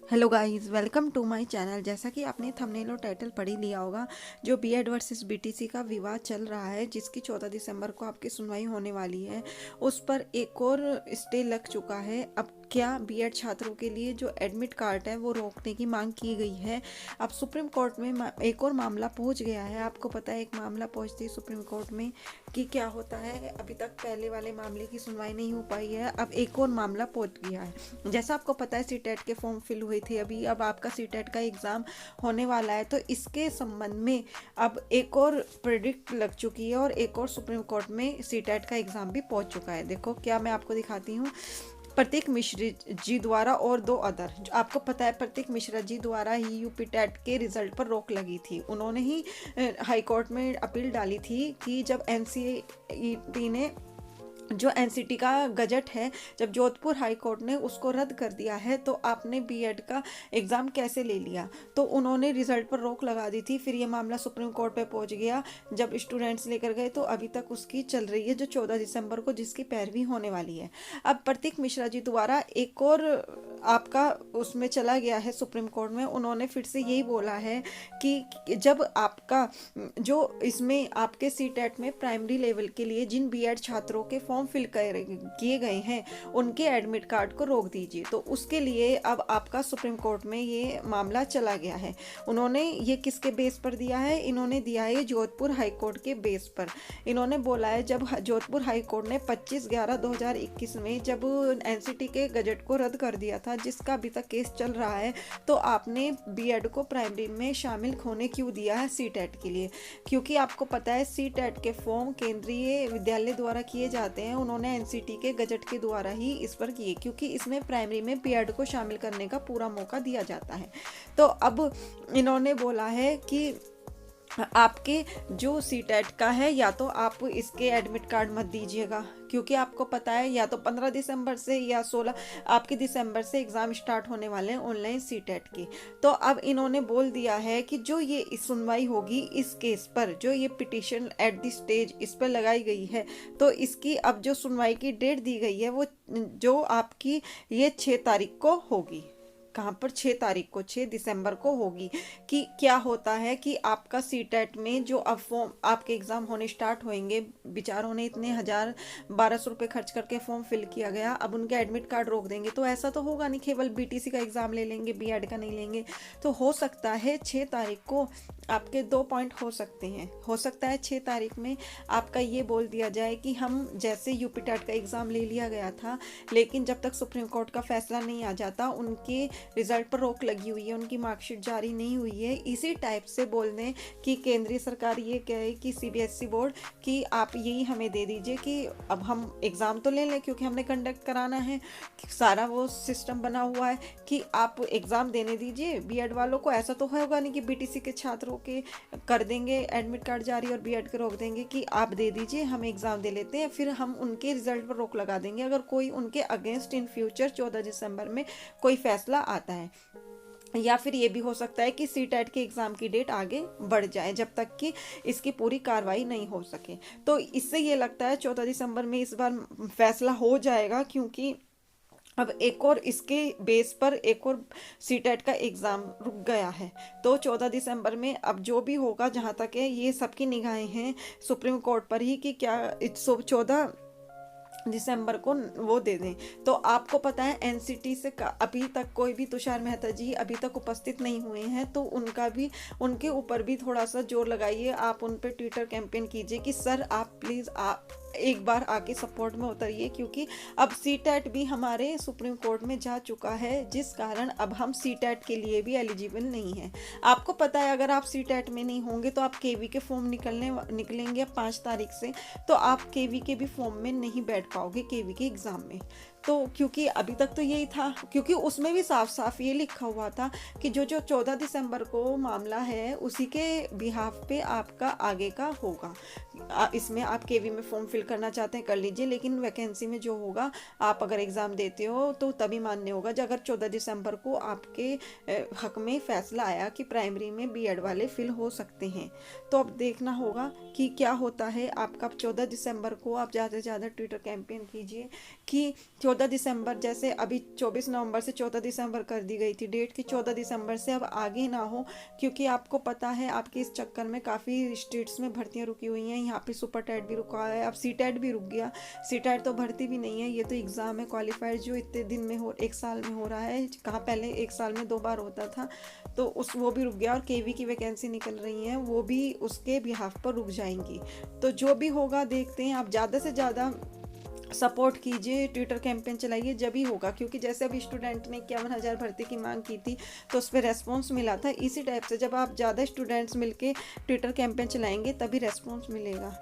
Hello guys, welcome to my channel. जैसा कि आपने थंबनेल और टाइटल पढ़ ही लिया होगा, जो बीएड वर्सेस बीटीसी का विवाद चल रहा है, जिसकी 14 दिसंबर को आपकी सुनवाई होने वाली है, उस पर एक और स्टे लग चुका है। अब क्या बीएड छात्रों के लिए जो एडमिट कार्ड है वो रोकने की मांग की गई है। अब सुप्रीम कोर्ट में एक और मामला पहुंच गया है। आपको पता है, एक मामला पहुंचती है सुप्रीम कोर्ट में कि क्या होता है। अभी तक पहले वाले मामले की सुनवाई नहीं हो पाई है, अब एक और मामला पहुंच गया है। जैसा आपको पता है, सीटेट के फॉर्म फिल हुए थे अभी, अब आपका सीटेट का एग्ज़ाम होने वाला है, तो इसके संबंध में अब एक और प्रेडिक्ट लग चुकी है और एक और सुप्रीम कोर्ट में सीटेट का एग्ज़ाम भी पहुंच चुका है। देखो क्या मैं आपको दिखाती हूँ। प्रतीक मिश्र जी द्वारा और दो अदर, जो आपको पता है प्रतीक मिश्रा जी द्वारा ही यूपी टेट के रिजल्ट पर रोक लगी थी। उन्होंने ही हाई कोर्ट में अपील डाली थी कि जब एनसीईटी ने जो एनसीटी का गजट है, जब जोधपुर हाई कोर्ट ने उसको रद्द कर दिया है, तो आपने बीएड का एग्ज़ाम कैसे ले लिया। तो उन्होंने रिजल्ट पर रोक लगा दी थी। फिर ये मामला सुप्रीम कोर्ट पे पहुंच गया। जब स्टूडेंट्स लेकर गए तो अभी तक उसकी चल रही है, जो 14 दिसंबर को जिसकी पैरवी होने वाली है। अब प्रतीक मिश्रा जी द्वारा एक और आपका उसमें चला गया है सुप्रीम कोर्ट में। उन्होंने फिर से यही बोला है कि जब आपका जो इसमें आपके सीटेट में प्राइमरी लेवल के लिए जिन बीएड छात्रों के फॉर्म फिल किए गए हैं, उनके एडमिट कार्ड को रोक दीजिए। तो उसके लिए अब आपका सुप्रीम कोर्ट में ये मामला चला गया है। उन्होंने ये किसके बेस पर दिया है? इन्होंने दिया है जोधपुर हाई कोर्ट के बेस पर। इन्होंने बोला है, जब जोधपुर हाई कोर्ट ने 25/11/2021 में जब एनसीटी के गजट को रद्द कर दिया था, जिसका अभी तक केस चल रहा है, तो आपने बीएड को प्राइमरी में शामिल होने क्यों दिया है सीटेट के लिए? क्योंकि आपको पता है सीटेट के फॉर्म केंद्रीय विद्यालय द्वारा किए जाते हैं। उन्होंने एनसीटी के गजट के द्वारा ही इस पर किए, क्योंकि इसमें प्राइमरी में बीएड को शामिल करने का पूरा मौका दिया जाता है। तो अब इन्होंने बोला है कि आपके जो सीटेट का है, या तो आप इसके एडमिट कार्ड मत दीजिएगा, क्योंकि आपको पता है या तो 15 दिसंबर से या 16 आपके दिसंबर से एग्ज़ाम स्टार्ट होने वाले हैं ऑनलाइन सीटेट की। तो अब इन्होंने बोल दिया है कि जो ये सुनवाई होगी इस केस पर, जो ये पिटिशन एट द स्टेज इस पर लगाई गई है, तो इसकी अब जो सुनवाई की डेट दी गई है वो जो आपकी ये 6 तारीख को होगी। कहाँ पर? 6 तारीख को, 6 दिसंबर को होगी। कि क्या होता है कि आपका सीटेट में जो अब फॉर्म आपके एग्ज़ाम होने स्टार्ट होंगे, बेचारों ने इतने 1,000-1,200 रुपये खर्च करके फॉर्म फिल किया गया, अब उनके एडमिट कार्ड रोक देंगे तो ऐसा तो होगा नहीं, केवल बीटीसी का एग्ज़ाम ले लेंगे, बीएड का नहीं लेंगे। तो हो सकता है 6 तारीख को आपके 2 पॉइंट हो सकते हैं। हो सकता है 6 तारीख में आपका ये बोल दिया जाए कि हम जैसे यूपी टेट का एग्ज़ाम ले लिया गया था, लेकिन जब तक सुप्रीम कोर्ट का फैसला नहीं आ जाता, उनके रिजल्ट पर रोक लगी हुई है, उनकी मार्कशीट जारी नहीं हुई है। इसी टाइप से बोल दें कि केंद्रीय सरकार ये कहे कि सीबीएसई बोर्ड कि आप यही हमें दे दीजिए कि अब हम एग्ज़ाम तो ले लें, क्योंकि हमने कंडक्ट कराना है, सारा वो सिस्टम बना हुआ है कि आप एग्ज़ाम देने दीजिए बीएड वालों को। ऐसा तो होगा नहीं कि बीटीसी के छात्रों के कर देंगे एडमिट कार्ड जारी और बीएड के रोक देंगे कि आप दे दीजिए, हम एग्ज़ाम दे लेते हैं, फिर हम उनके रिजल्ट पर रोक लगा देंगे अगर कोई उनके अगेंस्ट इन फ्यूचर 14 दिसंबर में कोई फैसला आता है। या फिर ये भी हो सकता है कि सीटेट के एग्ज़ाम की डेट आगे बढ़ जाए, जब तक कि इसकी पूरी कार्रवाई नहीं हो सके। तो इससे ये लगता है 14 दिसंबर में इस बार फैसला हो जाएगा, क्योंकि अब एक और इसके बेस पर एक और सीटेट का एग्ज़ाम रुक गया है। तो 14 दिसंबर में अब जो भी होगा, जहाँ तक है ये सबकी निगाहें हैं सुप्रीम कोर्ट पर ही कि क्या 14 दिसंबर को वो दे दें। तो आपको पता है एनसीटी से अभी तक कोई भी, तुषार मेहता जी अभी तक उपस्थित नहीं हुए हैं, तो उनका भी, उनके ऊपर भी थोड़ा सा जोर लगाइए। आप उन पर ट्विटर कैंपेन कीजिए कि सर आप प्लीज़ आप एक बार आके सपोर्ट में उतरिए, क्योंकि अब सीटेट भी हमारे सुप्रीम कोर्ट में जा चुका है, जिस कारण अब हम सीटेट के लिए भी एलिजिबल नहीं है। आपको पता है अगर आप सीटेट में नहीं होंगे तो आप केवी के फॉर्म निकलेंगे 5 तारीख से, तो आप केवी के भी फॉर्म में नहीं बैठ पाओगे केवी के एग्ज़ाम में। तो क्योंकि अभी तक तो यही था, क्योंकि उसमें भी साफ साफ ये लिखा हुआ था कि जो 14 दिसंबर को मामला है उसी के बिहाफ पे आपका आगे का होगा। इसमें आप केवी में फॉर्म फिल करना चाहते हैं कर लीजिए, लेकिन वैकेंसी में जो होगा, आप अगर एग्ज़ाम देते हो तो तभी मान्य होगा जब अगर 14 दिसंबर को आपके हक में फैसला आया कि प्राइमरी में बीएड वाले फिल हो सकते हैं। तो अब देखना होगा कि क्या होता है आपका। 14 दिसंबर को आप ज़्यादा से ज़्यादा ट्विटर कैंपेन कीजिए कि 14 14 दिसंबर, जैसे अभी 24 नवंबर से 14 दिसंबर कर दी गई थी डेट, कि 14 दिसंबर से अब आगे ना हो, क्योंकि आपको पता है आपके इस चक्कर में काफ़ी स्टेट्स में भर्तियां रुकी हुई हैं। यहाँ पे सुपर टेट भी रुका है, अब सी टेट भी रुक गया। सी टेट तो भर्ती भी नहीं है, ये तो एग्ज़ाम है क्वालिफाइड, जो इतने दिन में हो, एक साल में हो रहा है, कहाँ पहले एक साल में 2 बार होता था। तो उस वो भी रुक गया, और केवी की वैकेंसी निकल रही हैं, वो भी उसके बिहाफ पर रुक जाएंगी। तो जो भी होगा देखते हैं। आप ज़्यादा से ज़्यादा सपोर्ट कीजिए, ट्विटर कैंपेन चलाइए, जब ही होगा, क्योंकि जैसे अभी स्टूडेंट ने 51,000 भर्ती की मांग की थी तो उस पर रेस्पॉन्स मिला था। इसी टाइप से जब आप ज़्यादा स्टूडेंट्स मिलके ट्विटर कैंपेन चलाएंगे तभी रेस्पॉन्स मिलेगा।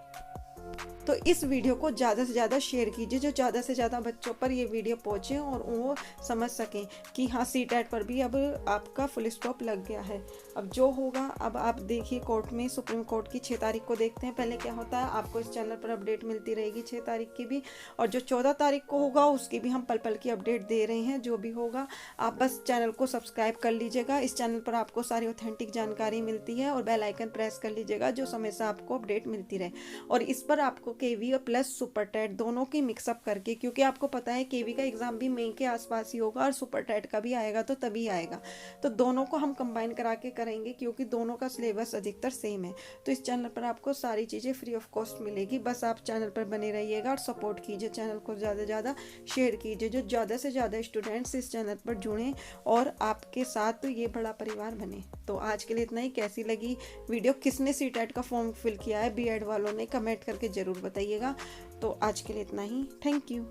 तो इस वीडियो को ज़्यादा से ज़्यादा शेयर कीजिए, जो ज़्यादा से ज़्यादा बच्चों पर ये वीडियो पहुँचे और वो समझ सकें कि हाँ, सी टेट पर भी अब आपका फुल स्टॉप लग गया है। अब जो होगा, अब आप देखिए कोर्ट में, सुप्रीम कोर्ट की 6 तारीख को देखते हैं पहले क्या होता है। आपको इस चैनल पर अपडेट मिलती रहेगी 6 तारीख की भी, और जो 14 तारीख को होगा उसकी भी हम पल पल की अपडेट दे रहे हैं। जो भी होगा आप बस चैनल को सब्सक्राइब कर लीजिएगा। इस चैनल पर आपको सारी ऑथेंटिक जानकारी मिलती है, और बेल आइकन प्रेस कर लीजिएगा, जो समय से आपको अपडेट मिलती रहे। और इस पर आपको केवी और प्लस सुपर टेट दोनों की मिक्सअप करके, क्योंकि आपको पता है केवी का एग्जाम भी मई के आसपास ही होगा और सुपर टेट का भी आएगा तो तभी आएगा, तो दोनों को हम कंबाइन करा के करेंगे, क्योंकि दोनों का सिलेबस अधिकतर सेम है। तो इस चैनल पर आपको सारी चीज़ें फ्री ऑफ कॉस्ट मिलेगी। बस आप चैनल पर बने रहिएगा और सपोर्ट कीजिए, चैनल को ज़्यादा से ज़्यादा शेयर कीजिए, जो ज़्यादा से ज़्यादा स्टूडेंट्स इस चैनल पर जुड़ें और आपके साथ ये बड़ा परिवार बने। तो आज के लिए इतना ही। कैसी लगी वीडियो, किसने सी टेट का फॉर्म फिल किया है बीएड वालों ने, कमेंट करके ज़रूर बताइएगा। तो आज के लिए इतना ही। Thank you.